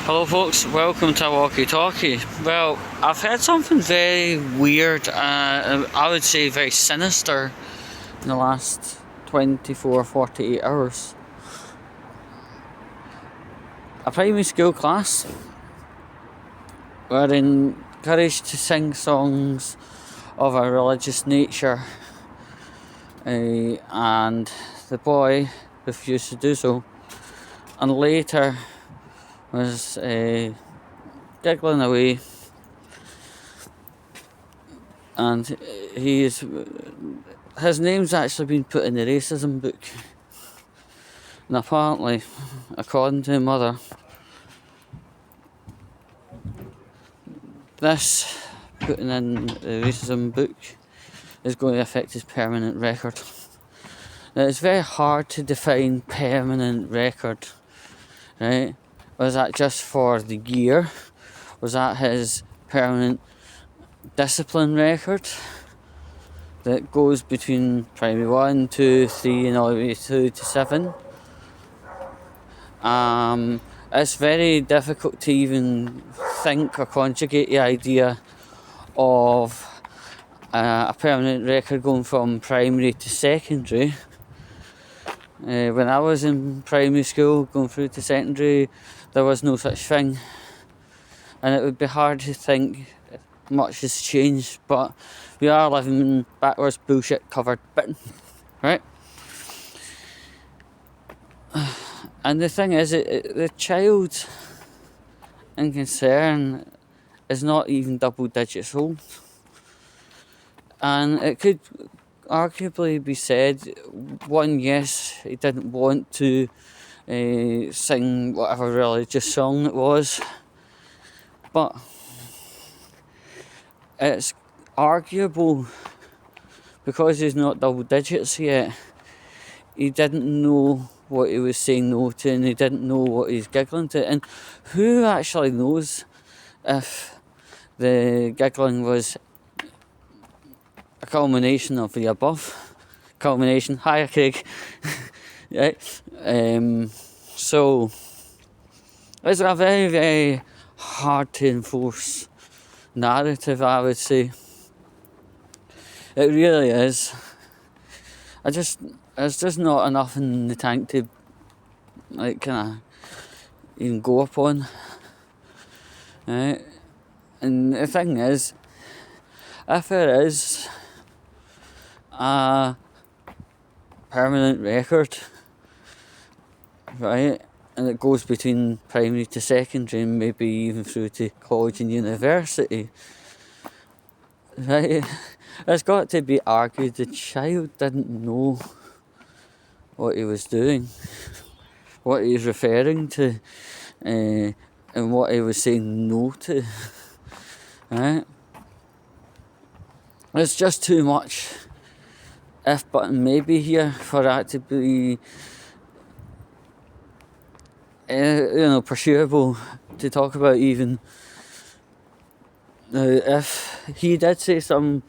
Hello folks, welcome to Walkie Talkie. Well, I've heard something very weird, I would say very sinister in the last 24, 48 hours. A primary school class were encouraged to sing songs of a religious nature, and the boy refused to do so, and later was giggling away, and his name's actually been put in the racism book. And apparently, according to my mother, this putting in the racism book is going to affect his permanent record. Now, it's very hard to define permanent record, right? Was that just for the year? Was that his permanent discipline record that goes between primary 1, 2, 3 and all the way through to 7? It's very difficult to even think or conjugate the idea of a permanent record going from primary to secondary. When I was in primary school, going through to secondary, there was no such thing. And it would be hard to think much has changed, but we are living in backwards bullshit covered bin, right? And the thing is, the child in concern is not even double digits old. And it could arguably be said, one, yes, he didn't want to sing whatever religious song it was, but it's arguable because he's not double digits yet. He didn't know what he was saying no to, and he didn't know what he's giggling to. And who actually knows if the giggling was a culmination of the above? Culmination. Hi, Craig. Right. So it's a very, very hard to enforce narrative, I would say. It really is. There's just not enough in the tank to kind of even go upon. Right? And the thing is, if there is a permanent record, right, and it goes between primary to secondary and maybe even through to college and university, right, it's got to be argued the child didn't know what he was doing, what he was referring to, and what he was saying no to, right? It's just too much if but maybe here for that to be pursuable to talk about even. If he did say some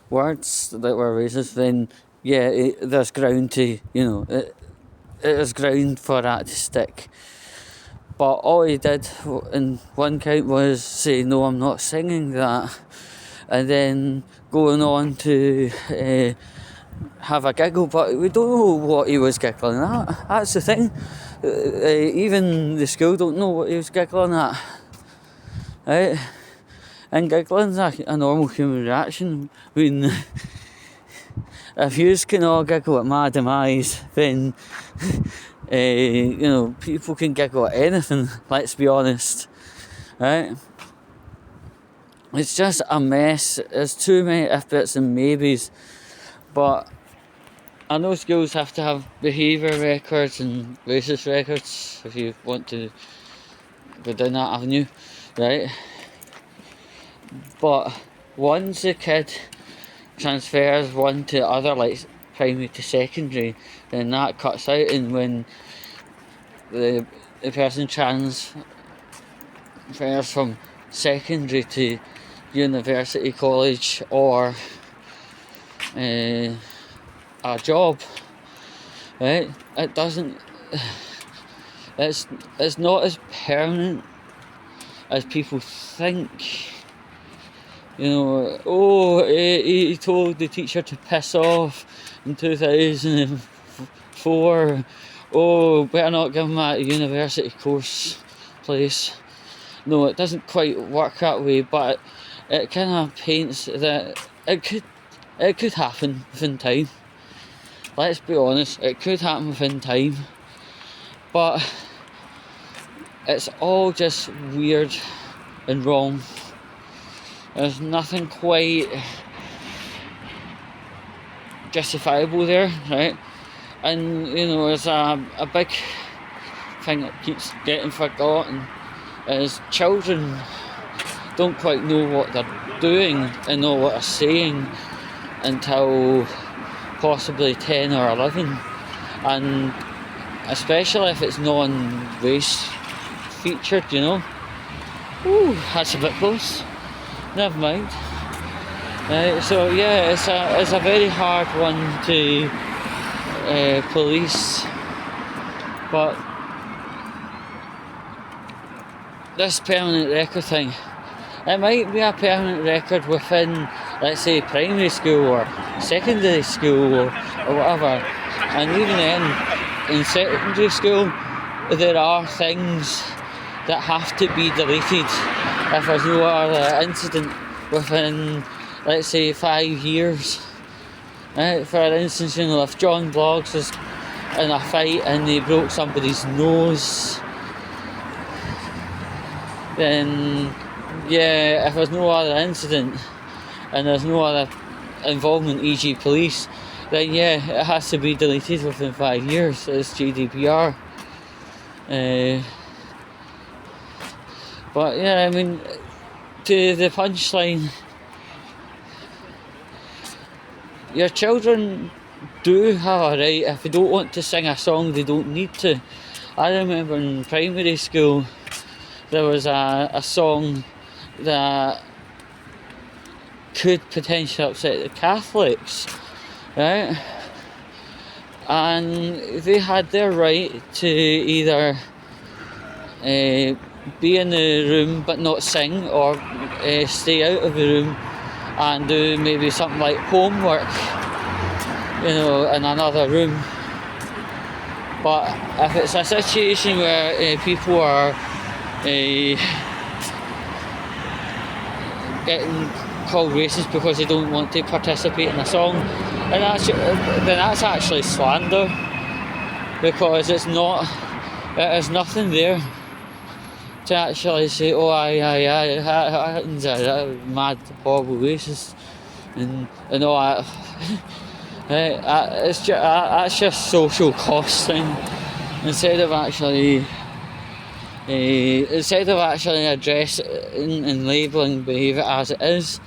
words that were racist, then yeah, there's ground to, it is ground for that to stick. But all he did in one count was say, no, I'm not singing that, and then going on to have a giggle, but we don't know what he was giggling at. That's the thing. Even the school don't know what he was giggling at, right? And giggling's a normal human reaction. I mean, if you can all giggle at my demise, then people can giggle at anything, let's be honest, right? It's just a mess. There's too many if, buts and maybes. But I know schools have to have behaviour records and racist records if you want to go down that avenue, right? But once the kid transfers one to the other, like primary to secondary, then that cuts out. And when the person transfers from secondary to university, college, or a job, right, it doesn't, it's not as permanent as people think. You know, oh, he told the teacher to piss off in 2004. Oh, better not give him that university course place. No, it doesn't quite work that way, but it kind of paints that it could happen within time. Let's be honest, it could happen within time, but it's all just weird and wrong. There's nothing quite justifiable there, right? And you know, there's a big thing that keeps getting forgotten is children don't quite know what they're doing and know what they're saying until possibly 10 or 11, and especially if it's non-race featured, you know. Ooh, that's a bit close. Never mind. So yeah, it's a very hard one to police, but this permanent record thing, it might be a permanent record within, let's say, primary school or secondary school or whatever, and even then, in secondary school, there are things that have to be deleted if there's no other incident within, let's say, 5 years. Right? For instance, you know, if John Bloggs was in a fight and he broke somebody's nose, then yeah, if there's no other incident and there's no other involvement, e.g. police, then yeah, it has to be deleted within 5 years. It's GDPR. But yeah, I mean, to the punchline, your children do have a right. If they don't want to sing a song, they don't need to. I remember in primary school there was a song that could potentially upset the Catholics, right? And they had their right to either be in the room but not sing, or stay out of the room and do maybe something like homework, you know, in another room. But if it's a situation where people are getting called racist because they don't want to participate in a song, and then that's actually slander, because there's nothing there to actually say, oh, Hatton's a mad, horrible racist, and all that. That's just social costing. Instead of actually addressing and labelling behaviour as it is,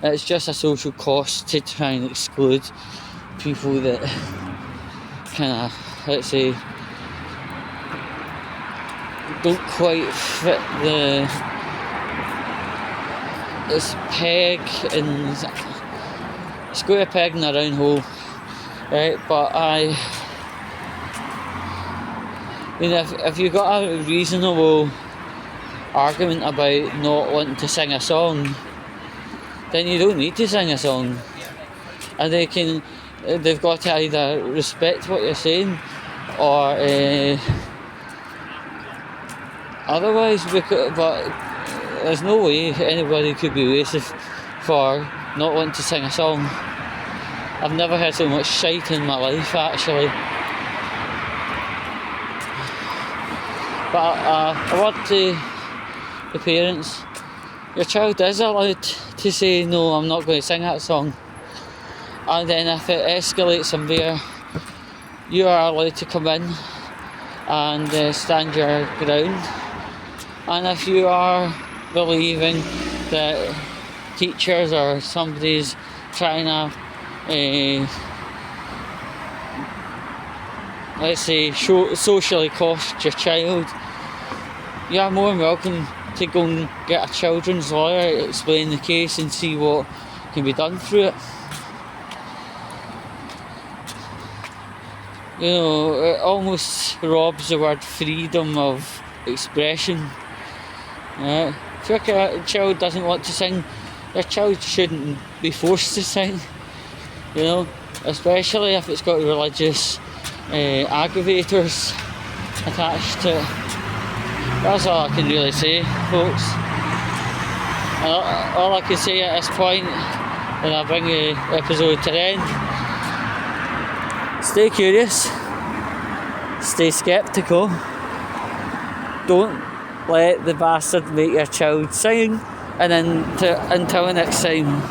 it's just a social cost to try and exclude people that kind of, let's say, don't quite fit this peg in square peg in a round hole, right? But I mean, if you've got a reasonable argument about not wanting to sing a song, then you don't need to sing a song, and they've got to either respect what you're saying or otherwise. But there's no way anybody could be racist for not wanting to sing a song. I've never heard so much shite in my life, actually. But a word to the parents: your child is allowed to say, no, I'm not going to sing that song. And then if it escalates from there, you are allowed to come in and stand your ground. And if you are believing that teachers or somebody's trying to, let's say, socially cost your child, you are more than welcome to go and get a children's lawyer, explain the case and see what can be done through it. You know, it almost robs the word freedom of expression If your child doesn't want to sing, your child shouldn't be forced to sing, you know, especially if it's got religious aggravators attached to it. That's all I can really say, folks. All I can say at this point, and I'll bring the episode to an end. Stay curious, stay sceptical, don't let the bastard make your child sing, and then until next time.